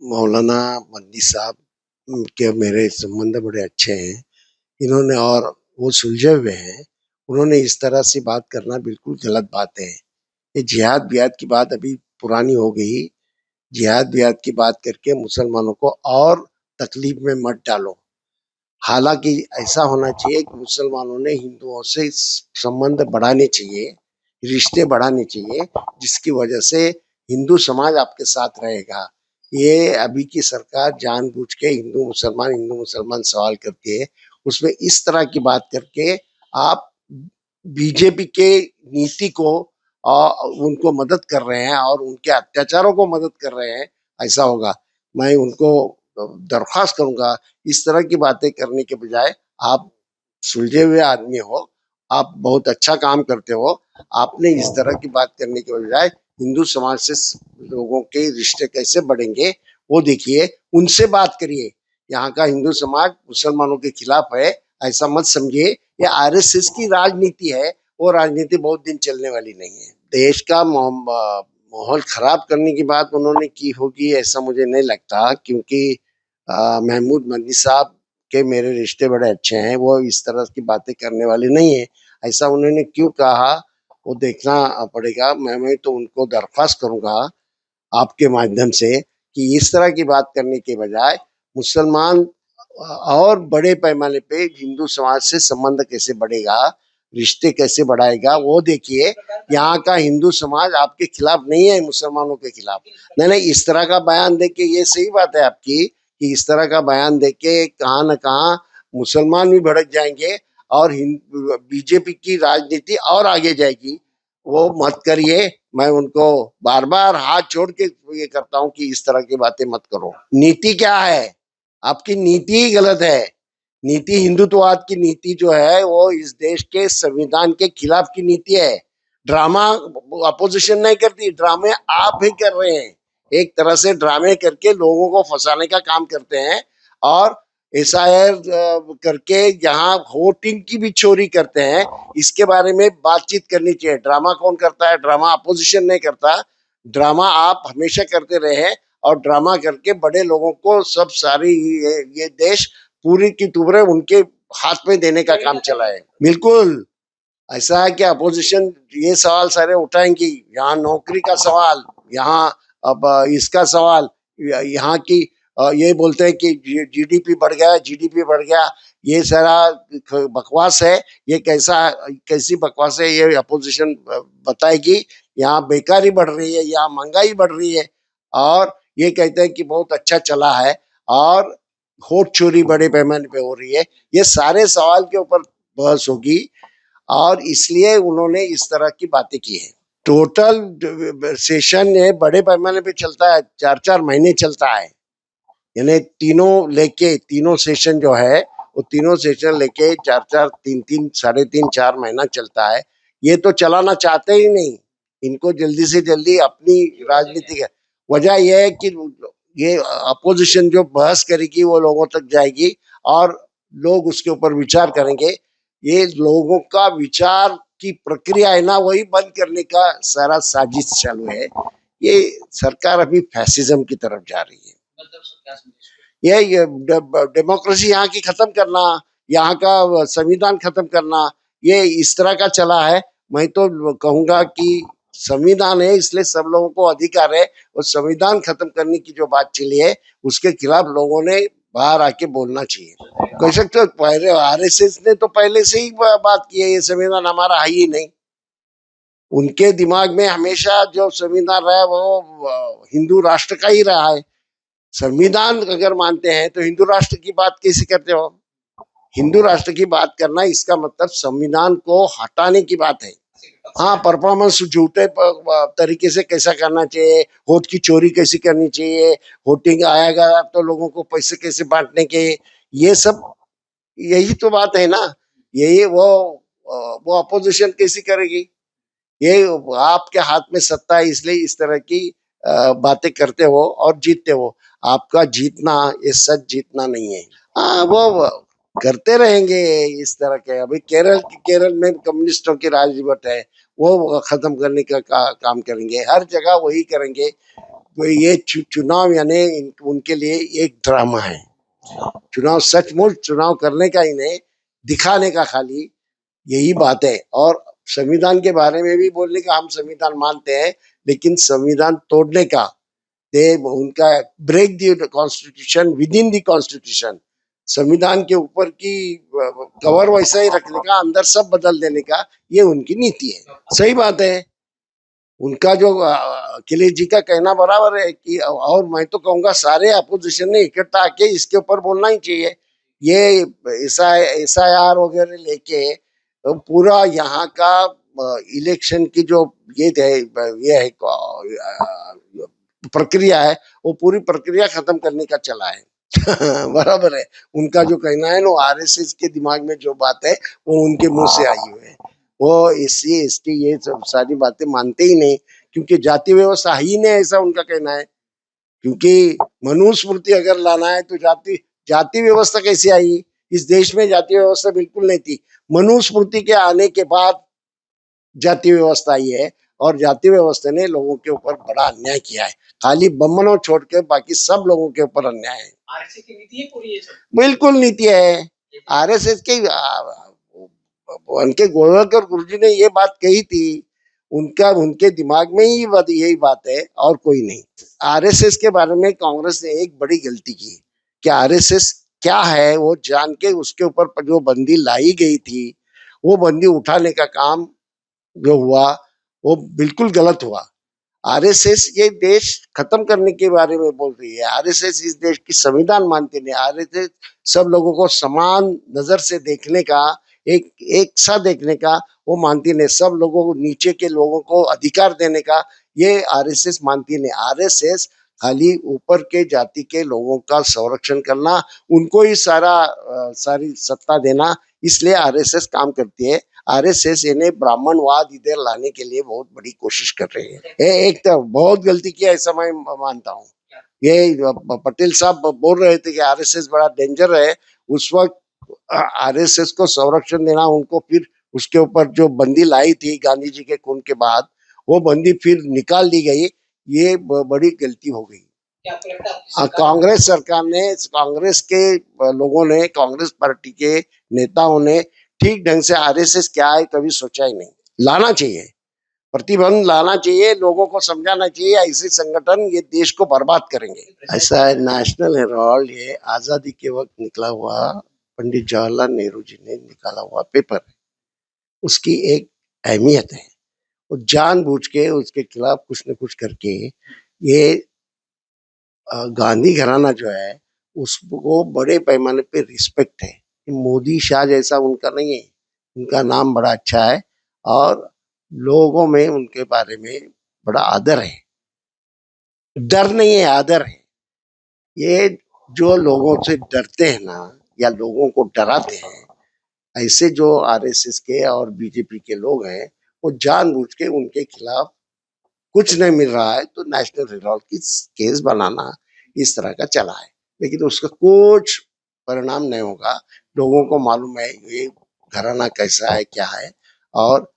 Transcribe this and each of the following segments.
मौलाना मदनी साहब के मेरे संबंध बड़े अच्छे हैं। इन्होंने और वो सुलझे हुए हैं। उन्होंने इस तरह से बात करना बिल्कुल गलत बात है। ये जिहाद बिहाद की बात अभी पुरानी हो गई। जिहाद बिहाद की बात करके मुसलमानों को और तकलीफ में मत डालो। हालांकि ऐसा होना चाहिए कि मुसलमानों ने हिंदुओं से संबंध बढ़ाने चाहिए, रिश्ते बढ़ाने चाहिए, जिसकी वजह से हिंदू समाज आपके साथ रहेगा। ये अभी की सरकार जानबूझ के हिंदू मुसलमान सवाल करती है, उसमें इस तरह की बात करके आप बीजेपी के नीति को उनको मदद कर रहे हैं और उनके अत्याचारों को मदद कर रहे हैं। ऐसा होगा, मैं उनको दरख्वास्त करूंगा, इस तरह की बातें करने के बजाय आप सुलझे हुए आदमी हो, आप बहुत अच्छा काम करते हो, आपने इस तरह की बात करने के बजाय हिंदू समाज से लोगों के रिश्ते कैसे बढ़ेंगे वो देखिए, उनसे बात करिए। यहाँ का हिंदू समाज मुसलमानों के खिलाफ है ऐसा मत समझिए। ये आरएसएस की राजनीति है, वो राजनीति बहुत दिन चलने वाली नहीं है। देश का माहौल खराब करने की बात उन्होंने की होगी ऐसा मुझे नहीं लगता, क्योंकि महमूद मदनी साहब के मेरे रिश्ते बड़े अच्छे हैं। वो इस तरह की बातें करने वाले नहीं है। ऐसा उन्होंने क्यों कहा वो देखना पड़ेगा। मैं तो उनको दरख्वास्त करूंगा आपके माध्यम से कि इस तरह की बात करने के बजाय मुसलमान और बड़े पैमाने पे हिंदू समाज से संबंध कैसे बढ़ेगा, रिश्ते कैसे बढ़ाएगा वो देखिए। यहाँ का हिंदू समाज आपके खिलाफ नहीं है, मुसलमानों के खिलाफ। नहीं नहीं, इस तरह का बयान देके ये सही बात है आपकी कि इस तरह का बयान देके कहाँ न कहाँ मुसलमान भी भड़क जाएंगे और बीजेपी की राजनीति और आगे जाएगी। वो मत करिए। मैं उनको बार बार हाथ जोड़ के ये करता हूँ कि इस तरह की बातें मत करो। नीति क्या है? आपकी नीति ही गलत है। नीति, हिंदुत्ववाद की नीति जो है वो इस देश के संविधान के खिलाफ की नीति है। ड्रामा अपोजिशन नहीं करती, ड्रामे आप ही कर रहे हैं। एक तरह से ड्रामे करके लोगों को फंसाने का काम करते हैं और एसआईआर करके यहाँ वोटिंग की भी चोरी करते हैं। इसके बारे में बातचीत करनी चाहिए। ड्रामा कौन करता है? ड्रामा अपोजिशन नहीं करता। ड्रामा आप हमेशा करते रहे हैं और ड्रामा करके बड़े लोगों को सब सारी ये देश पूरी की पूरे उनके हाथ में देने का काम चला है। बिल्कुल ऐसा है कि अपोजिशन ये सवाल सारे उठाएंगी। यहाँ नौकरी का सवाल, यहाँ अब इसका सवाल, यहाँ की ये बोलते हैं कि जीडीपी बढ़ गया, जीडीपी बढ़ गया। ये सारा बकवास है। ये कैसी बकवास है ये अपोजिशन बताएगी। यहाँ बेकारी बढ़ रही है, यहाँ महंगाई बढ़ रही है और ये कहते हैं कि बहुत अच्छा चला है और वोट चोरी बड़े पैमाने पे हो रही है। ये सारे सवाल के ऊपर बहस होगी और इसलिए उन्होंने इस तरह की बातें की है। टोटल सेशन ये बड़े पैमाने पे चलता है, 4-4 महीने चलता है। यानी तीनों सेशन जो है वो तीनों सेशन लेके 4-4, 3-3, 3.5-4 महीना चलता है। ये तो चलाना चाहते ही नहीं। इनको जल्दी से जल्दी अपनी राजनीति का वजह यह है कि ये अपोजिशन जो बहस करेगी वो लोगों तक जाएगी और लोग उसके ऊपर विचार करेंगे। ये लोगों का विचार की प्रक्रिया है ना, वही बंद करने का सारा साजिश चालू है। ये सरकार अभी फैसिज्म की तरफ जा रही है। ये डेमोक्रेसी यहाँ की खत्म करना, यहाँ का संविधान खत्म करना, ये इस तरह का चला है। मैं तो कहूंगा कि संविधान है इसलिए सब लोगों को अधिकार है, और संविधान खत्म करने की जो बात चली है उसके खिलाफ लोगों ने बाहर आके बोलना चाहिए। कह सकते हो पहले आरएसएस ने तो पहले से ही बात की है ये संविधान हमारा है ही नहीं। उनके दिमाग में हमेशा जो संविधान रहा है वो हिंदू राष्ट्र का ही रहा है। संविधान अगर मानते हैं तो हिंदू राष्ट्र की बात कैसे करते हो? हिंदू राष्ट्र की बात करना इसका मतलब संविधान को हटाने की बात है। हाँ, परफॉर्मेंस झूठे तरीके से कैसा करना चाहिए, वोट की चोरी कैसी करनी चाहिए, वोटिंग आएगा तो लोगों को पैसे कैसे बांटने के, ये सब यही तो बात है ना। यही वो अपोजिशन कैसी करेगी? ये आपके हाथ में सत्ता है इसलिए इस तरह की बातें करते हो और जीतते हो। आपका जीतना ये सच जीतना नहीं है। हाँ, वो करते रहेंगे इस तरह के। अभी केरल में कम्युनिस्टों की राजवट है, वो खत्म करने का काम करेंगे। हर जगह वही करेंगे। ये चुनाव यानी उनके लिए एक ड्रामा है। चुनाव सचमुच चुनाव करने का ही नहीं, दिखाने का खाली यही बात है। और संविधान के बारे में भी बोलने का, हम संविधान मानते हैं, लेकिन संविधान तोड़ने का, दे उनका break the constitution within the constitution, संविधान के ऊपर की कवर वैसा ही रखने का, अंदर सब बदल देने का, ये उनकी नीति है। सही बात है। उनका जो अखिलेश जी का कहना बराबर है कि, और मैं तो कहूंगा सारे अपोजिशन ने इकट्ठा आके इसके ऊपर बोलना ही चाहिए। ये SIR वगैरह लेके पूरा यहाँ का इलेक्शन की जो ये है प्रक्रिया है, वो पूरी प्रक्रिया खत्म करने का चला है। बराबर है। उनका जो कहना है ना, RSS के दिमाग में जो बात है वो उनके मुंह से आई हुई है। वो SC ST ये सब सारी बातें मानते ही नहीं, क्योंकि जाति व्यवस्था ही नहीं, ऐसा उनका कहना है। क्योंकि मनुस्मृति अगर लाना है तो जाति जाति व्यवस्था कैसे आई? इस देश में जाति व्यवस्था बिल्कुल नहीं थी। मनुस्मृति के आने के बाद जाति व्यवस्था आई है, और जाति व्यवस्था ने लोगों के ऊपर बड़ा अन्याय किया है। खाली बम्बनों छोड़ के बाकी सब लोगों के ऊपर अन्याय है। RSS की नीति है पूरी, ये सब बिल्कुल नीति है। RSS के उनके गोलवलकर गुरुजी ने ये बात कही थी, उनका उनके दिमाग में ही यही बात है, और कोई नहीं। RSS के बारे में कांग्रेस ने एक बड़ी गलती की कि RSS क्या है वो जान के उसके ऊपर जो बंदी लाई गई थी, वो बंदी उठाने का काम जो हुआ वो बिल्कुल गलत हुआ। RSS ये देश खत्म करने के बारे में बोल रही है। RSS इस देश की संविधान मानती नहीं। RSS सब लोगों को समान नजर से देखने का, एक सा देखने का वो मानती नहीं। सब लोगों को, नीचे के लोगों को अधिकार देने का ये RSS मानती नहीं। RSS खाली ऊपर के जाति के लोगों का संरक्षण करना, उनको ही सारी सत्ता देना, इसलिए RSS काम करती है। RSS इन्हें ब्राह्मणवाद इधर लाने के लिए बहुत बड़ी कोशिश कर रही है। एक तो बहुत गलती किया, ऐसा मैं मानता हूँ। ये पटेल साहब बोल रहे थे कि RSS बड़ा डेंजर है। उस वक्त RSS को संरक्षण देना, उनको फिर उसके ऊपर जो बंदी लाई थी गांधी जी के खून के बाद, वो बंदी फिर निकाल दी गई, ये बड़ी गलती हो गई। कांग्रेस सरकार ने, कांग्रेस के लोगों ने, कांग्रेस पार्टी के नेताओं ने ठीक ढंग से RSS क्या है कभी सोचा ही नहीं। लाना चाहिए, प्रतिबंध लाना चाहिए, लोगों को समझाना चाहिए। ऐसे संगठन ये देश को बर्बाद करेंगे। ऐसा है, नेशनल हेराल्ड ये आजादी के वक्त निकला हुआ, पंडित जवाहरलाल नेहरू जी ने निकाला हुआ पेपर, उसकी एक अहमियत है। वो जानबूझ के उसके खिलाफ कुछ न कुछ करके, ये गांधी घराना जो है उसको बड़े पैमाने पे रिस्पेक्ट है। मोदी शाह जैसा उनका नहीं है, उनका नाम बड़ा अच्छा है, और लोगों में उनके बारे में बड़ा आदर है। डर नहीं है, आदर है। ये जो लोगों से डरते हैं ना, या लोगों को डराते हैं, ऐसे जो RSS के और BJP के लोग हैं, वो जानबूझ के उनके खिलाफ कुछ नहीं मिल रहा है तो नेशनल हेराल्ड की केस बनाना इस तरह का चला है, लेकिन उसका कुछ परिणाम नहीं होगा। लोगों को मालूम है ये घराना कैसा है, क्या है, और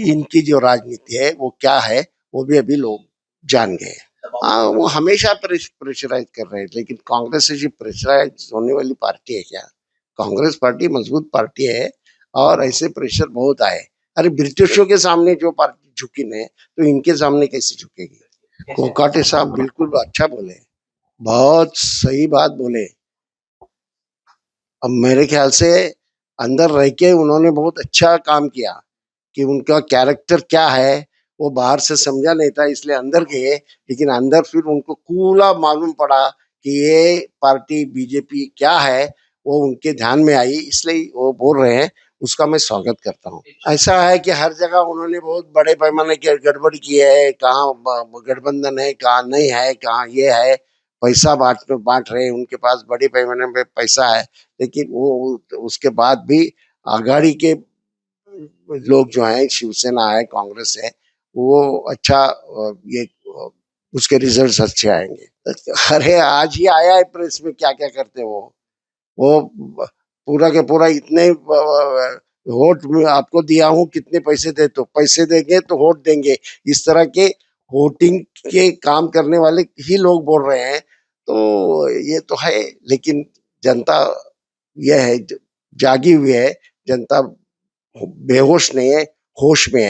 इनकी जो राजनीति है वो क्या है, वो भी अभी लोग जान गए। हाँ, वो हमेशा प्रेशराइज कर रहे हैं, लेकिन कांग्रेस ऐसी प्रेशराइज होने वाली पार्टी है क्या? कांग्रेस पार्टी मजबूत पार्टी है, और ऐसे प्रेशर बहुत आए। अरे ब्रिटिशों के सामने जो पार्टी झुकी नहीं, तो इनके सामने कैसे झुकेगी? कोकाटे साहब बिल्कुल अच्छा बोले, बहुत सही बात बोले। अब मेरे ख्याल से अंदर रह के उन्होंने बहुत अच्छा काम किया, कि उनका कैरेक्टर क्या है वो बाहर से समझा नहीं था, इसलिए अंदर गए। लेकिन अंदर फिर उनको कूला मालूम पड़ा कि ये पार्टी BJP क्या है, वो उनके ध्यान में आई, इसलिए वो बोल रहे हैं। उसका मैं स्वागत करता हूँ। ऐसा है कि हर जगह उन्होंने बहुत बड़े पैमाने की गड़बड़ की है, कहाँ गठबंधन है, कहाँ नहीं है, कहाँ ये है, पैसा बांट रहे हैं, उनके पास बड़े पैमाने पे पैसा है, लेकिन वो उसके बाद भी आघाड़ी के लोग जो हैं, शिवसेना है, कांग्रेस है, वो अच्छा ये उसके रिजल्ट्स अच्छे आएंगे। अरे आज ही आया है प्रेस में, क्या क्या करते वो पूरा के पूरा इतने वोट आपको दिया हूँ, कितने पैसे दे, तो पैसे देंगे तो वोट देंगे, इस तरह के वोटिंग के काम करने वाले ही लोग बोल रहे हैं, तो ये तो है। लेकिन जनता यह है, जागी हुई है, जनता बेहोश नहीं है, होश में है।